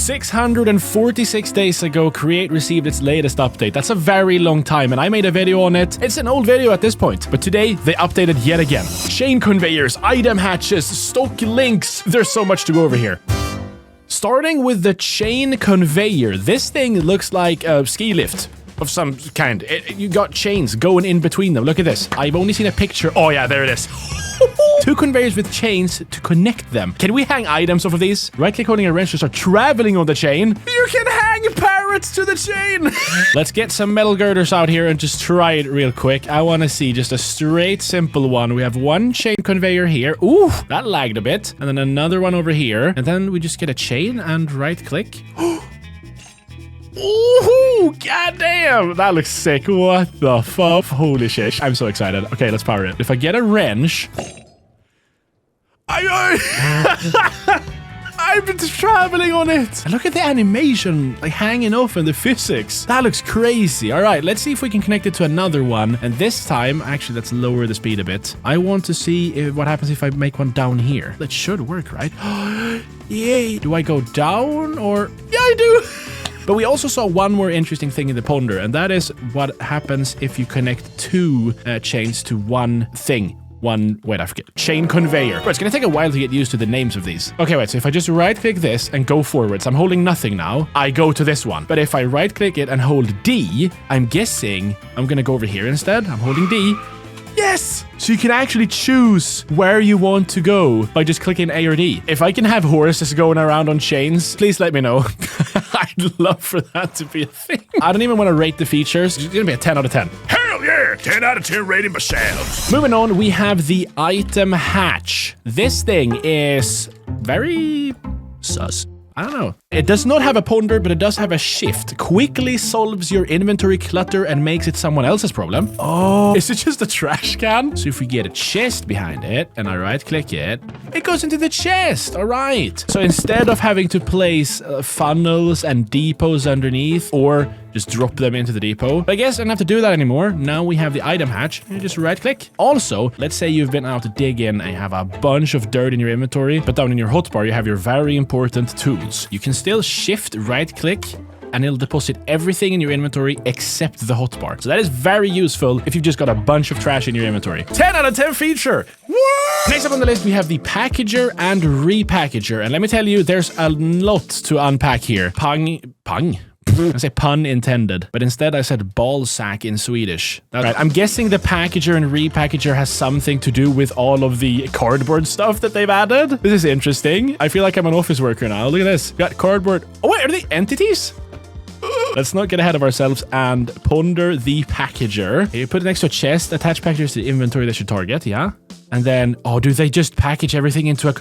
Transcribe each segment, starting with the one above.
646 days ago, Create received its latest update. That's a very long time, and I made a video on it. It's an old video at this point, but today they updated yet again. Chain conveyors, item hatches, stock links. There's so much to go over here. Starting with the chain conveyor, this thing looks like a ski lift of some kind. You got chains going in between them. Look at this. I've only seen a picture. Oh yeah, there it is. 2 conveyors with chains to connect them. Can we hang items off of these? Right-click holding a wrench to start traveling on the chain. You can hang parrots to the chain. Let's get some metal girders out here and just try it real quick. I want to see just a straight, simple one. We have 1 chain conveyor here. Ooh, that lagged a bit. And then another one over here. And then we just get a chain and right-click. Ooh, goddamn! That looks sick. What the fuck? Holy shit. I'm so excited. Okay, let's power it. If I get a wrench... I've been traveling on it. And look at the animation, like hanging off and the physics. That looks crazy. All right, let's see if we can connect it to another one. And this time, actually, let's lower the speed a bit. I want to see what happens if I make one down here. That should work, right? Yay. Do I go down or... Yeah, I do. But we also saw one more interesting thing in the ponder, and that is what happens if you connect 2 chains to one thing. Wait, I forget. Chain conveyor. Bro, it's gonna take a while to get used to the names of these. Okay, wait, so if I just right-click this and go forwards, I'm holding nothing now. I go to this one. But if I right-click it and hold D, I'm guessing I'm gonna go over here instead. I'm holding D. Yes! So you can actually choose where you want to go by just clicking A or D. If I can have horses going around on chains, please let me know. I'd love for that to be a thing. I don't even want to rate the features. It's gonna be a 10 out of 10. Hell yeah! 10 out of 10 rating myself. Moving on, we have the item hatch. This thing is very sus. I don't know. It does not have a ponder, but it does have a shift. Quickly solves your inventory clutter and makes it someone else's problem. Oh, is it just a trash can? So if we get a chest behind it and I right-click it, it goes into the chest. All right. So instead of having to place funnels and depots underneath or just drop them into the depot, I guess I don't have to do that anymore. Now we have the item hatch. You just right-click. Also, let's say you've been out to dig in and you have a bunch of dirt in your inventory, but down in your hotbar, you have your very important tools. You can still shift right-click and it'll deposit everything in your inventory except the hotbar. So that is very useful if you've just got a bunch of trash in your inventory. 10 out of 10 feature. What? Next up on the list, we have the packager and repackager. And let me tell you, there's a lot to unpack here. Pung? I say pun intended, but instead I said ball sack in Swedish. Right, I'm guessing the packager and repackager has something to do with all of the cardboard stuff that they've added. This is interesting. I feel like I'm an office worker now. Look at this. Got cardboard. Oh wait, are they entities? Let's not get ahead of ourselves and ponder the packager. You put it next to a chest, attach packagers to the inventory they should target, yeah? And then, oh, do they just package everything into a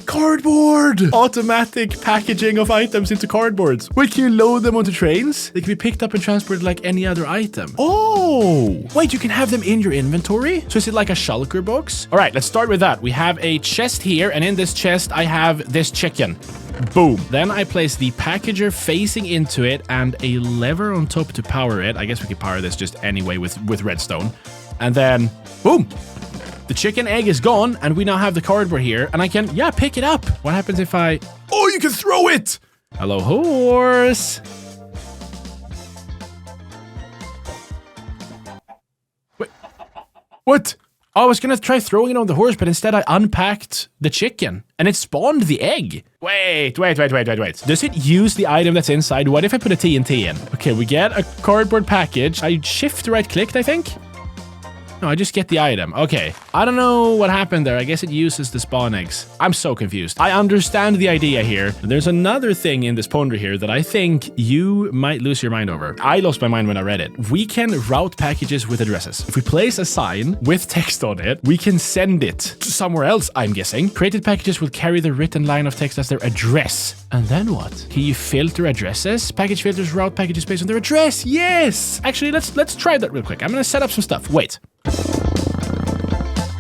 cardboard? Automatic packaging of items into cardboards. Wait, can you load them onto trains? They can be picked up and transported like any other item. Oh, wait, you can have them in your inventory? So is it like a shulker box? All right, let's start with that. We have a chest here, and in this chest, I have this chicken. Boom. Then I place the packager facing into it and a lever on top to power it. I guess we could power this just anyway with redstone. And then, boom. The chicken egg is gone, and we now have the cardboard here, and I can, yeah, pick it up. What happens if I... Oh, you can throw it! Hello, horse. Wait. What? Oh, I was gonna try throwing it on the horse, but instead I unpacked the chicken, and it spawned the egg. Wait. Does it use the item that's inside? What if I put a TNT in? Okay, we get a cardboard package. I shift right-clicked, I think. No, I just get the item. Okay. I don't know what happened there. I guess it uses the spawn eggs. I'm so confused. I understand the idea here. There's another thing in this ponder here that I think you might lose your mind over. I lost my mind when I read it. We can route packages with addresses. If we place a sign with text on it, we can send it to somewhere else, I'm guessing. Created packages will carry the written line of text as their address. And then what? Can you filter addresses? Package filters route packages based on their address. Yes! Actually, let's try that real quick. I'm gonna set up some stuff. Wait.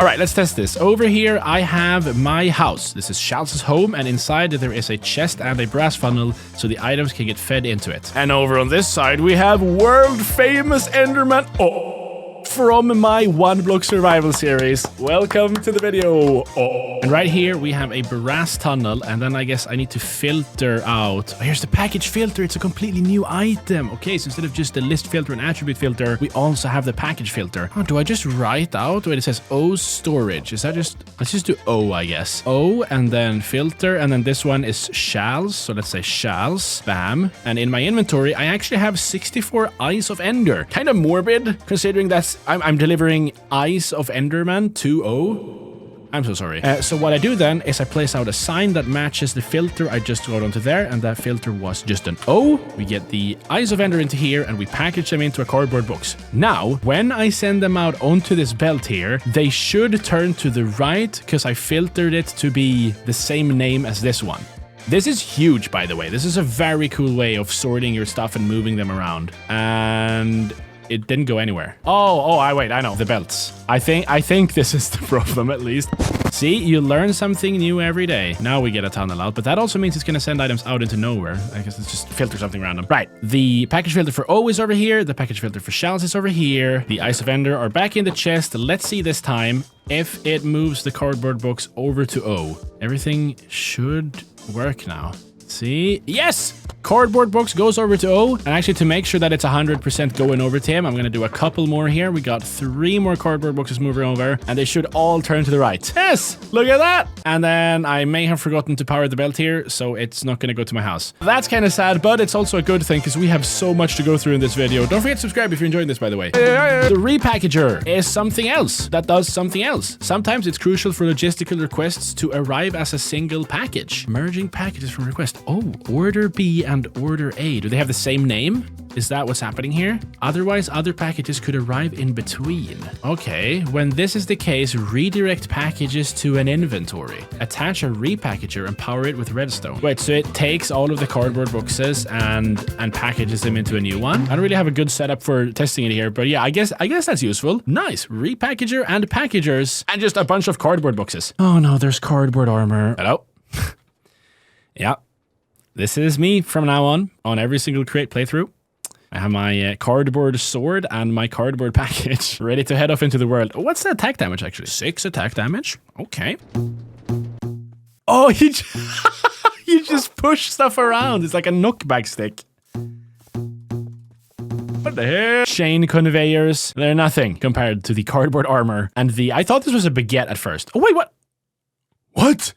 All right, let's test this. Over here, I have my house. This is Shalz's home, and inside there is a chest and a brass funnel, so the items can get fed into it. And over on this side, we have world-famous Enderman. Oh, from my one block survival series. Welcome to the video. Oh. And right here we have a brass tunnel, and then I guess I need to filter out. Oh, here's the package filter. It's a completely new item. Okay, so instead of just the list filter and attribute filter, we also have the package filter. Oh, do I just write out where it says O storage? Is that just, let's just do O, I guess. O and then filter, and then this one is Shalz. So let's say Shalz, bam. And in my inventory, I actually have 64 Eyes of Ender. Kind of morbid, considering that I'm delivering Eyes of Enderman to O. I'm so sorry. So what I do then is I place out a sign that matches the filter I just got onto there, and that filter was just an O. We get the Eyes of Ender into here, and we package them into a cardboard box. Now, when I send them out onto this belt here, they should turn to the right, because I filtered it to be the same name as this one. This is huge, by the way. This is a very cool way of sorting your stuff and moving them around. And it didn't go anywhere. Wait, I know. The belts. I think this is the problem, at least. See, you learn something new every day. Now we get a tunnel out, but that also means it's going to send items out into nowhere. I guess it's just filter something random. Right, the package filter for O is over here. The package filter for Shalz is over here. The Eyes of Ender are back in the chest. Let's see this time if it moves the cardboard box over to O. Everything should work now. See? Yes! Cardboard box goes over to O. And actually, to make sure that it's 100% going over to him, I'm going to do a couple more here. We got 3 more cardboard boxes moving over, and they should all turn to the right. Yes! Look at that! And then I may have forgotten to power the belt here, so it's not going to go to my house. That's kind of sad, but it's also a good thing because we have so much to go through in this video. Don't forget to subscribe if you're enjoying this, by the way. The repackager is something else that does something else. Sometimes it's crucial for logistical requests to arrive as a single package. Merging packages from request. Oh, order B and order A. Do they have the same name? Is that what's happening here? Otherwise, other packages could arrive in between. Okay, when this is the case, redirect packages to an inventory. Attach a repackager and power it with redstone. Wait, so it takes all of the cardboard boxes and packages them into a new one? I don't really have a good setup for testing it here, but yeah, I guess that's useful. Nice, repackager and packagers, and just a bunch of cardboard boxes. Oh no, there's cardboard armor. Hello? Yeah. This is me from now on every single Create playthrough. I have my cardboard sword and my cardboard package ready to head off into the world. What's the attack damage, actually? 6 attack damage. Okay. Oh, you just push stuff around. It's like a knockback stick. What the hell? Chain conveyors. They're nothing compared to the cardboard armor and the... I thought this was a baguette at first. Oh, wait, what? What?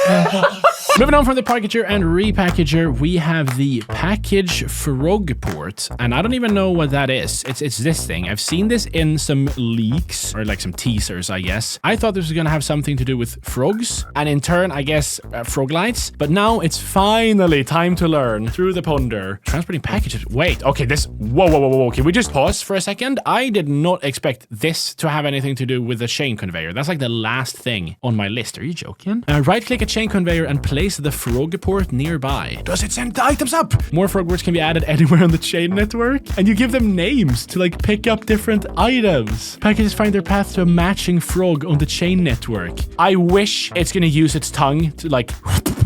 No! Moving on from the packager and repackager, we have the package frog port, and I don't even know what that is. It's this thing. I've seen this in some leaks, or like some teasers, I guess. I thought this was gonna have something to do with frogs, and in turn, I guess, frog lights. But now it's finally time to learn through the ponder. Transporting packages. Wait, okay, this... Whoa. Can we just pause for a second? I did not expect this to have anything to do with the chain conveyor. That's like the last thing on my list. Are you joking? Right-click a chain conveyor and place the frog port nearby. Does it send the items up? More frog ports can be added anywhere on the chain network, and you give them names to like pick up different items. Packages find their path to a matching frog on the chain network. I wish it's gonna use its tongue to like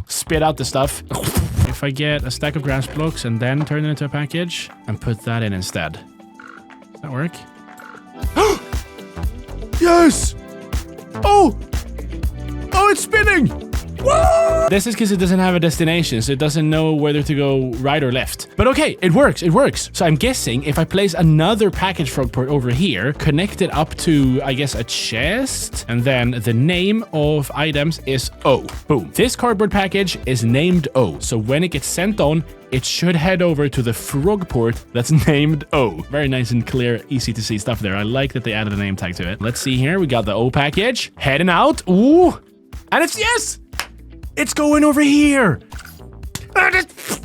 spit out the stuff. If I get a stack of grass blocks and then turn it into a package and put that in instead. Does that work? Yes! Oh, it's spinning! Whoa! This is because it doesn't have a destination, so it doesn't know whether to go right or left. But okay, it works. So I'm guessing if I place another package frog port over here, connect it up to, I guess, a chest, and then the name of items is O. Boom. This cardboard package is named O, so when it gets sent on, it should head over to the frog port that's named O. Very nice and clear, easy to see stuff there. I like that they added a name tag to it. Let's see here. We got the O package heading out. Ooh, and it's yes. It's going over here.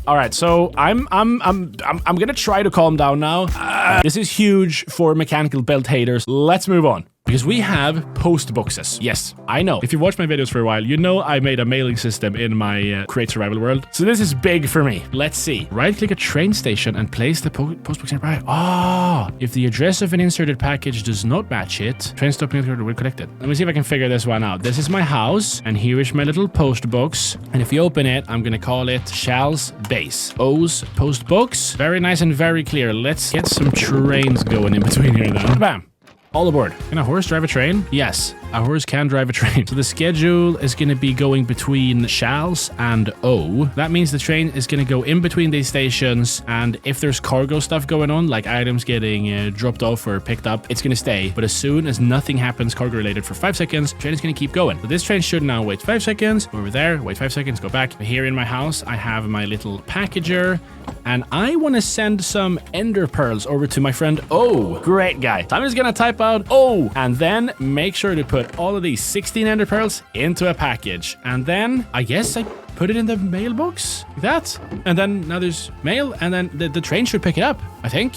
All right, so I'm gonna try to calm down now. This is huge for mechanical belt haters. Let's move on. Because we have post boxes. Yes, I know. If you've watched my videos for a while, you know I made a mailing system in my Create Survival world. So this is big for me. Let's see. Right-click a train station and place the post box nearby. Ah, if the address of an inserted package does not match it, train stop will collect it. Let me see if I can figure this one out. This is my house, and here is my little post box. And if you open it, I'm gonna call it Shalz Base. O's post box. Very nice and very clear. Let's get some trains going in between here now. Bam. All aboard. Can a horse drive a train? Yes, a horse can drive a train. So the schedule is going to be going between Shalz and O. That means the train is going to go in between these stations, and if there's cargo stuff going on, like items getting dropped off or picked up, it's going to stay. But as soon as nothing happens cargo related for 5 seconds, the train is going to keep going. So this train should now wait 5 seconds, go over there, wait 5 seconds, go back. Here in my house, I have my little packager, and I want to send some ender pearls over to my friend O. Great guy. So I'm just going to type out O, and then make sure to put all of these 16 ender pearls into a package. And then I guess I put it in the mailbox like that. And then now there's mail, and then the train should pick it up, I think.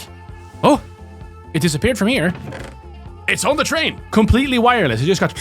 Oh, it disappeared from here. It's on the train. Completely wireless. It just got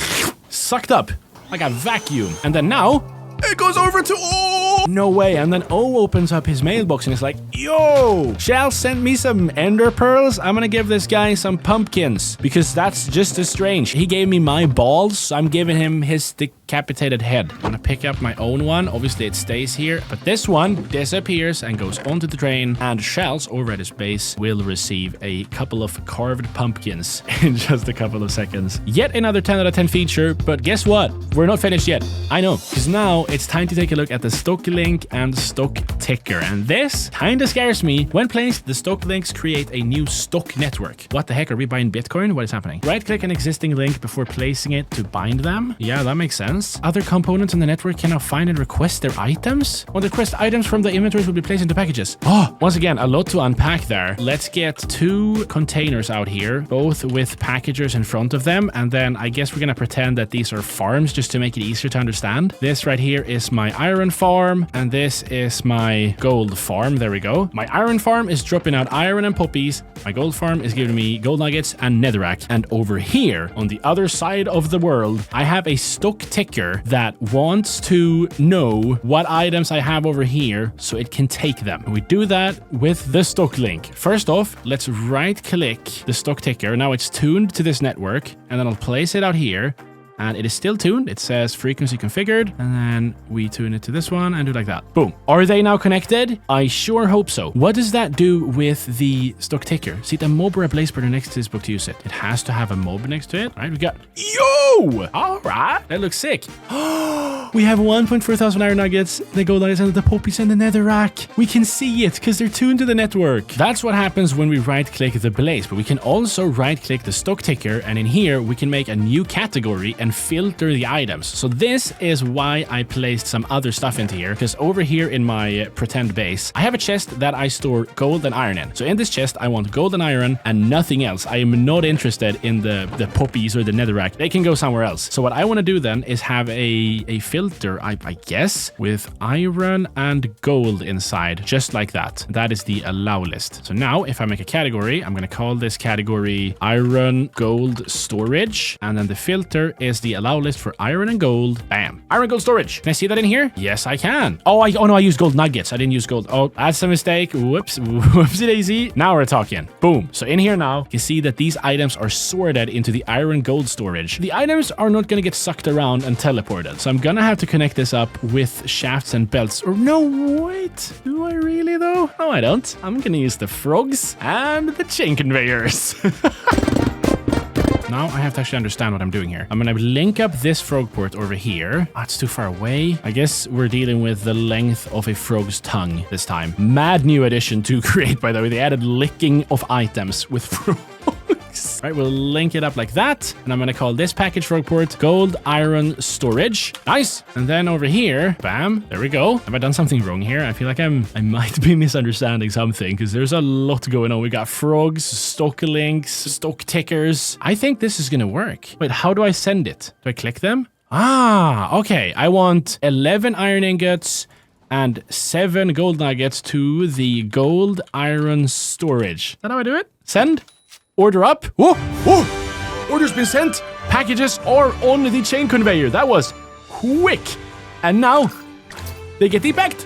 sucked up like a vacuum. And then now it goes over to O. No way. And then O opens up his mailbox and it's like, yo, Shalz sent me some ender pearls. I'm gonna give this guy some pumpkins because that's just as strange. He gave me my balls, so I'm giving him his decapitated head. I'm gonna pick up my own one. Obviously it stays here, but this one disappears and goes onto the train, and Shalz over at his base will receive a couple of carved pumpkins in just a couple of seconds. Yet another 10 out of 10 feature, but guess what? We're not finished yet. I know, because now it's time to take a look at the stock link and stock ticker, and this kinda scares me. When placed, the stock links create a new stock network. What the heck, are we buying Bitcoin? What is happening? Right click an existing link before placing it to bind them. Yeah, that makes sense. Other components in the network can now find and request their items. When the request items from the inventories will be placed into packages. Oh, once again, a lot to unpack there. Let's get 2 containers out here, both with packagers in front of them, and then I guess we're gonna pretend that these are farms just to make it easier to understand. This right here is my iron farm, and this is my gold farm. There we go. My iron farm is dropping out iron and poppies. My gold farm is giving me gold nuggets and netherrack. And over here, on the other side of the world, I have a stock ticker that wants to know what items I have over here so it can take them. We do that with the stock link. First off, let's right click the stock ticker. Now it's tuned to this network, and then I'll place it out here. And it is still tuned. It says frequency configured. And then we tune it to this one and do like that. Boom. Are they now connected? I sure hope so. What does that do with the stock ticker? See, the mob or a blaze burner next to this book to use it. It has to have a mob next to it. All right, we got... Yo! All right. That looks sick. We have 1.4 thousand iron nuggets, the gold nuggets, and the poppies and the netherrack. We can see it because they're tuned to the network. That's what happens when we right-click the blaze. But we can also right-click the stock ticker. And in here, we can make a new category and filter the items. So this is why I placed some other stuff into here, because over here in my pretend base, I have a chest that I store gold and iron in. So in this chest, I want gold and iron and nothing else. I am not interested in the poppies or the netherrack. They can go somewhere else. So what I want to do then is have a filter, I guess, with iron and gold inside, just like that. That is the allow list. So now if I make a category, I'm going to call this category iron gold storage, and then the filter is the allow list for iron and gold. Bam. Iron gold storage. Can I see that in here? Yes, I can. Oh no, I used gold nuggets. I didn't use gold. Oh, that's a mistake. Whoops. Whoopsie daisy. Now we're talking. Boom. So in here now, you can see that these items are sorted into the iron gold storage. The items are not going to get sucked around and teleported. So I'm going to have to connect this up with shafts and belts. Or no, wait. Do I really though? No, I don't. I'm going to use the frogs and the chain conveyors. Now I have to actually understand what I'm doing here. I'm going to link up this frog port over here. Oh, it's too far away. I guess we're dealing with the length of a frog's tongue this time. Mad new addition to Create, by the way. They added licking of items with frogs. All right, we'll link it up like that. And I'm going to call this package frog port gold iron storage. Nice. And then over here, bam, there we go. Have I done something wrong here? I feel like I might be misunderstanding something because there's a lot going on. We got frogs, stock links, stock tickers. I think this is going to work. Wait, how do I send it? Do I click them? Ah, okay. I want 11 iron ingots and 7 gold nuggets to the gold iron storage. Is that how I do it? Send. Order up. Whoa, whoa. Orders been sent. Packages are on the chain conveyor. That was quick. And now they get depacked.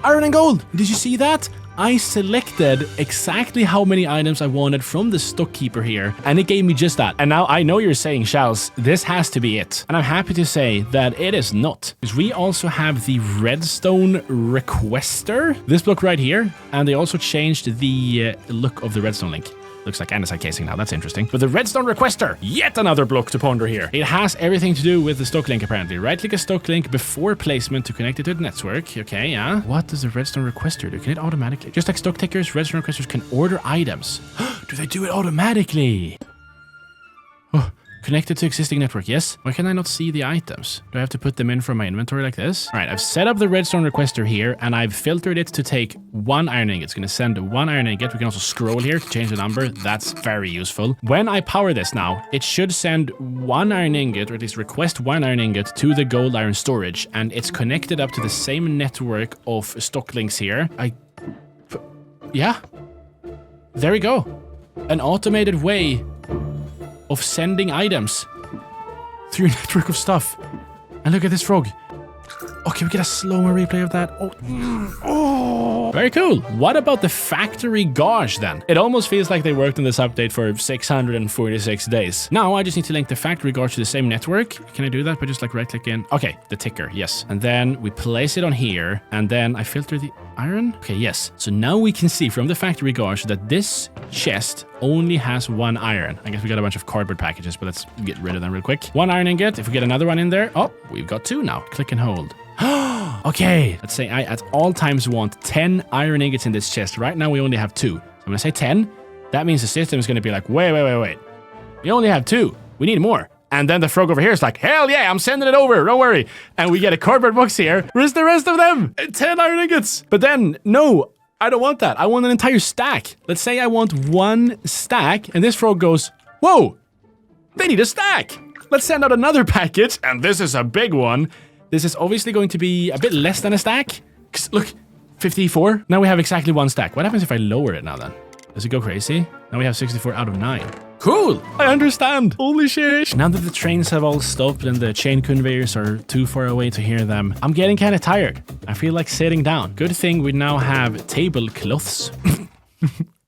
Iron and gold. Did you see that? I selected exactly how many items I wanted from the stock keeper here, and it gave me just that. And now I know you're saying, Shalz, this has to be it. And I'm happy to say that it is not. Because we also have the redstone requester, this block right here, and they also changed the look of the redstone link. Looks like andesite casing now. That's interesting. But the redstone requester, yet another block to ponder here. It has everything to do with the stock link, apparently. Right-click a stock link before placement to connect it to the network. Okay, yeah. What does the redstone requester do? Can it automatically? Just like stock tickers, redstone requesters can order items. Do they do it automatically? Oh. Connected to existing network, yes. Why can I not see the items? Do I have to put them in from my inventory like this? All right, I've set up the redstone requester here, and I've filtered it to take 1 iron ingot. It's going to send 1 iron ingot. We can also scroll here to change the number. That's very useful. When I power this now, it should send 1 iron ingot, or at least request 1 iron ingot to the gold iron storage, and it's connected up to the same network of stock links here. Yeah. There we go. An automated way of sending items through a network of stuff. And look at this frog. Oh, can we get a slow-mo replay of that? Oh, very cool. What about the factory gauge then? It almost feels like they worked on this update for 646 days. Now I just need to link the factory gauge to the same network. Can I do that by just like right-clicking? Okay, the ticker, yes. And then we place it on here, and then I filter the iron. Okay, yes. So now we can see from the factory gauge that this chest only has 1 iron. I guess we got a bunch of cardboard packages, but let's get rid of them real quick. 1 iron ingot. If we get another one in there, oh, we've got 2 now. Click and hold. Okay, let's say I at all times want 10 iron ingots in this chest. Right now we only have 2. So I'm gonna say 10. That means the system is gonna be like, wait. We only have 2. We need more. And then the frog over here is like, hell yeah, I'm sending it over, don't worry. And we get a cardboard box here. Where's the rest of them? 10 iron ingots. But then, no, I don't want that. I want an entire stack. Let's say I want 1 stack, and this frog goes, whoa, they need a stack. Let's send out another package, and this is a big one. This is obviously going to be a bit less than a stack. Look, 54. Now we have exactly 1 stack. What happens if I lower it now then? Does it go crazy? Now we have 64 out of 9. Cool! I understand. Holy shit. Now that the trains have all stopped and the chain conveyors are too far away to hear them, I'm getting kind of tired. I feel like sitting down. Good thing we now have tablecloths.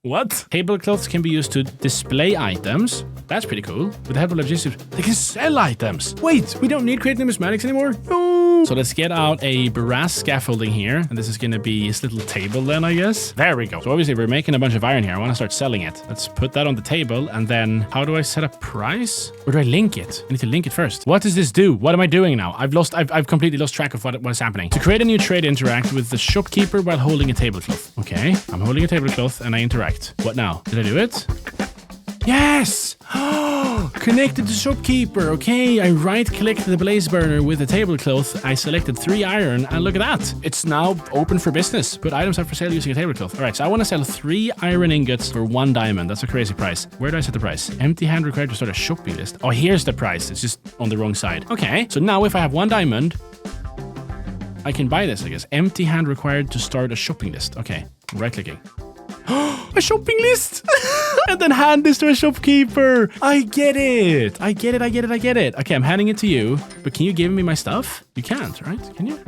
What? Tablecloths can be used to display items. That's pretty cool. With the help of logistics, they can sell items. Wait, we don't need create numismatics anymore? No. So let's get out a brass scaffolding here. And this is going to be this little table then, I guess. There we go. So obviously we're making a bunch of iron here. I want to start selling it. Let's put that on the table. And then how do I set a price? Where do I link it? I need to link it first. What does this do? What am I doing now? I've completely lost track of what is happening. To create a new trade, interact with the shopkeeper while holding a tablecloth. Okay, I'm holding a tablecloth and I interact. What now? Did I do it? Yes! Connected to shopkeeper. Okay, I right-clicked the blaze burner with the tablecloth. I selected 3 iron, and look at that. It's now open for business. Put items up for sale using a tablecloth. All right, so I want to sell 3 iron ingots for 1 diamond. That's a crazy price. Where do I set the price? Empty hand required to start a shopping list. Oh, here's the price. It's just on the wrong side. Okay, so now if I have 1 diamond, I can buy this, I guess. Empty hand required to start a shopping list. Okay, right-clicking. A shopping list? And then hand this to a shopkeeper. I get it. Okay, I'm handing it to you. But can you give me my stuff? You can't, right? Can you?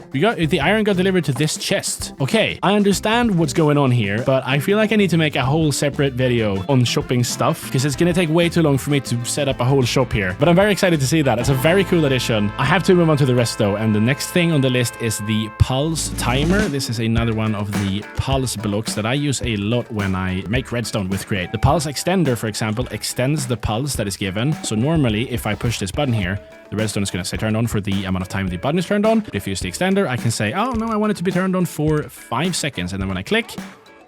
The iron got delivered to this chest. Okay, I understand what's going on here, but I feel like I need to make a whole separate video on shopping stuff because it's going to take way too long for me to set up a whole shop here. But I'm very excited to see that. It's a very cool addition. I have to move on to the rest though, and the next thing on the list is the pulse timer. This is another one of the pulse blocks that I use a lot when I make redstone with Create. The pulse extender, for example, extends the pulse that is given. So normally, if I push this button here, the redstone is going to say turned on for the amount of time the button is turned on. But if you use the extender, I can say, oh no, I want it to be turned on for 5 seconds. And then when I click,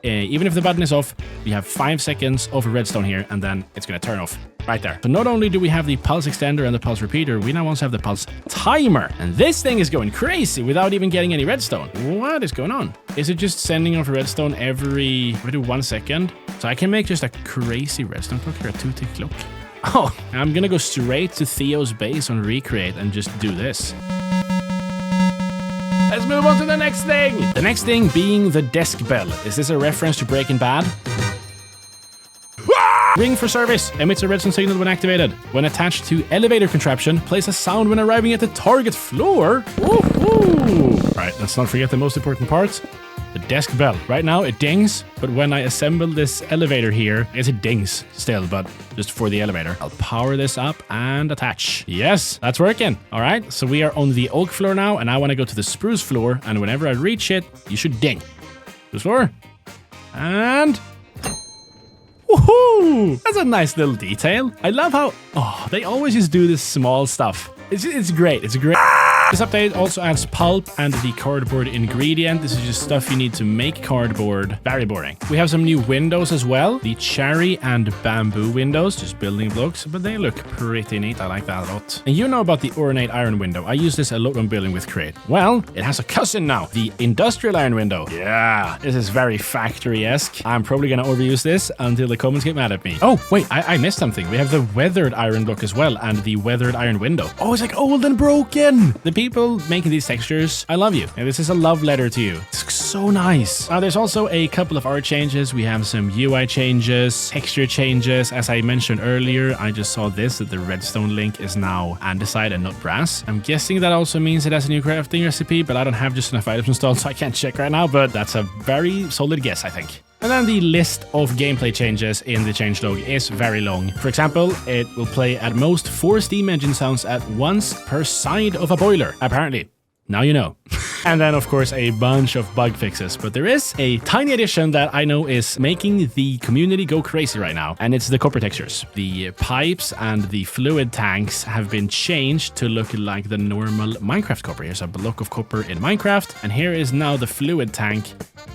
even if the button is off, we have 5 seconds of redstone here, and then it's going to turn off right there. So not only do we have the pulse extender and the pulse repeater, we now also have the pulse timer. And this thing is going crazy without even getting any redstone. What is going on? Is it just sending off redstone every 1 second? So I can make just a crazy redstone clock here, a 2-tick clock. Oh, I'm gonna go straight to Theo's base on Recreate and just do this. Let's move on to the next thing. The next thing being the desk bell. Is this a reference to Breaking Bad? Ah! Ring for service. Emits a redstone signal when activated. When attached to elevator contraption, plays a sound when arriving at the target floor. Woohoo! Right, let's not forget the most important part. The desk bell. Right now it dings, but when I assemble this elevator here, I guess it dings still, but just for the elevator. I'll power this up and attach. Yes, that's working. All right, so we are on the oak floor now, and I want to go to the spruce floor, and whenever I reach it, you should ding. Spruce floor. And... woohoo! That's a nice little detail. I love how... oh, they always just do this small stuff. It's great. It's great. This update also adds pulp and the cardboard ingredient. This is just stuff you need to make cardboard. Very boring. We have some new windows as well. The cherry and bamboo windows, just building blocks, but they look pretty neat. I like that a lot. And you know about the ornate iron window. I use this a lot when building with Create. Well, it has a cousin now, the industrial iron window. Yeah, this is very factory-esque. I'm probably gonna overuse this until the comments get mad at me. Oh, wait, I missed something. We have the weathered iron block as well and the weathered iron window. Oh, it's like old and broken. The people making these textures, I love you. And this is a love letter to you. It's so nice. Now, there's also a couple of art changes. We have some UI changes, texture changes. As I mentioned earlier, I just saw this, that the redstone link is now andesite and not brass. I'm guessing that also means it has a new crafting recipe, but I don't have just enough items installed, so I can't check right now, but that's a very solid guess, I think. And then the list of gameplay changes in the changelog is very long. For example, it will play at most 4 steam engine sounds at once per side of a boiler, apparently. Now you know. And then, of course, a bunch of bug fixes. But there is a tiny addition that I know is making the community go crazy right now, and it's the copper textures. The pipes and the fluid tanks have been changed to look like the normal Minecraft copper. Here's a block of copper in Minecraft, and here is now the fluid tank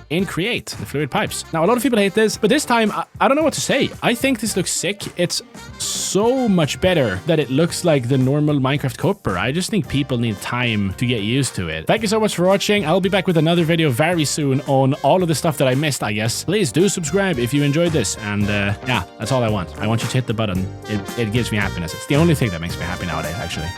in Create, the fluid pipes. Now, a lot of people hate this, but this time, I don't know what to say. I think this looks sick. It's so much better that it looks like the normal Minecraft copper. I just think people need time to get used to it. Thank you so much for watching. I'll be back with another video very soon on all of the stuff that I missed, I guess. Please do subscribe if you enjoyed this. And yeah, that's all I want. I want you to hit the button. It gives me happiness. It's the only thing that makes me happy nowadays, actually.